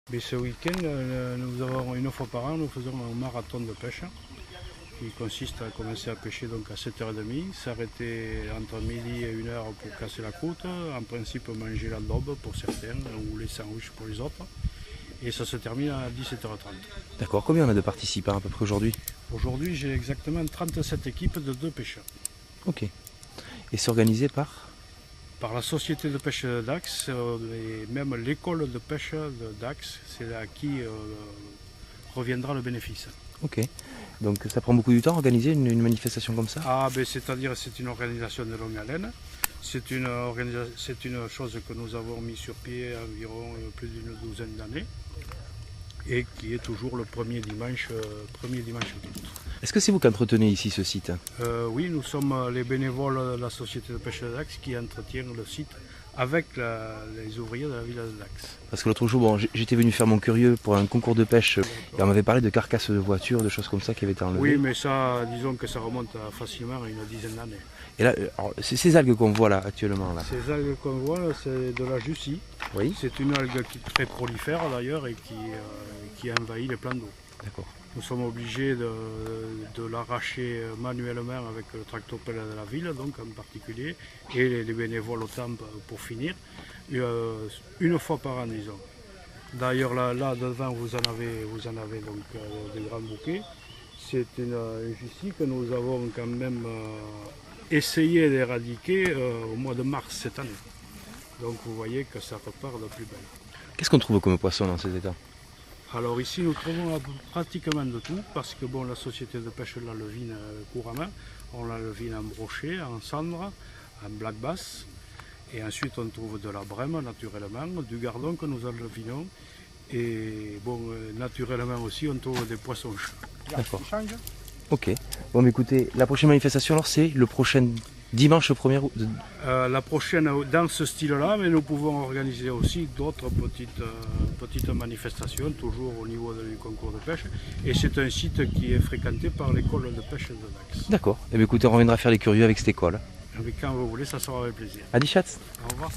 Mais ce week-end, nous avons une fois par an, nous faisons un marathon de pêche qui consiste à commencer à pêcher donc à 7h30, s'arrêter entre midi et 1h pour casser la croûte, en principe manger la daube pour certains ou les sandwichs pour les autres. Et ça se termine à 17h30. D'accord, combien on a de participants à peu près aujourd'hui? Aujourd'hui, j'ai exactement 37 équipes de 2 pêcheurs. Ok. Et c'est organisé Par la société de pêche d'Axe et même l'école de pêche de Dax, c'est à qui reviendra le bénéfice. Ok. Donc ça prend beaucoup de temps organiser une manifestation comme ça? Ah, ben, c'est-à-dire c'est une organisation de longue haleine. C'est une chose que nous avons mis sur pied environ plus d'une douzaine d'années et qui est toujours le premier dimanche d'août. Est-ce que c'est vous qui entretenez ici ce site? Oui, nous sommes les bénévoles de la société de pêche de Dax qui entretient le site avec les ouvriers de la ville de Dax. Parce que l'autre jour, bon, j'étais venu faire mon curieux pour un concours de pêche et on m'avait parlé de carcasses de voitures, de choses comme ça qui avaient été enlevées. Oui, mais ça, disons que ça remonte facilement à une dizaine d'années. Et là, alors, c'est ces algues qu'on voit là actuellement là. Ces algues qu'on voit, c'est de la jussie. Oui. C'est une algue qui est très prolifère d'ailleurs et qui envahit les plans d'eau. D'accord. Nous sommes obligés de l'arracher manuellement avec le tractopelle de la ville, donc en particulier, et les bénévoles au temps pour finir, une fois par an, disons. D'ailleurs, là devant, vous en avez donc des grands bouquets. C'est une jussie que nous avons quand même essayé d'éradiquer au mois de mars cette année. Donc vous voyez que ça repart de plus belle. Qu'est-ce qu'on trouve comme poisson dans ces états? Alors ici nous trouvons pratiquement de tout parce que bon, la société de pêche la levine couramment, on la levine en brochet, en cendre, en black bass et ensuite on trouve de la brème naturellement, du gardon que nous enlevinons et bon naturellement aussi on trouve des poissons chats. D'accord. Ok. Bon mais écoutez, la prochaine manifestation alors c'est le prochain dimanche 1er août. La prochaine dans ce style-là, mais nous pouvons organiser aussi d'autres petites manifestations, toujours au niveau du concours de pêche. Et c'est un site qui est fréquenté par l'école de pêche de Dax. D'accord. Et bien écoutez, on reviendra faire les curieux avec cette école. Mais quand vous voulez, ça sera avec plaisir. Adi Schatz. Au revoir.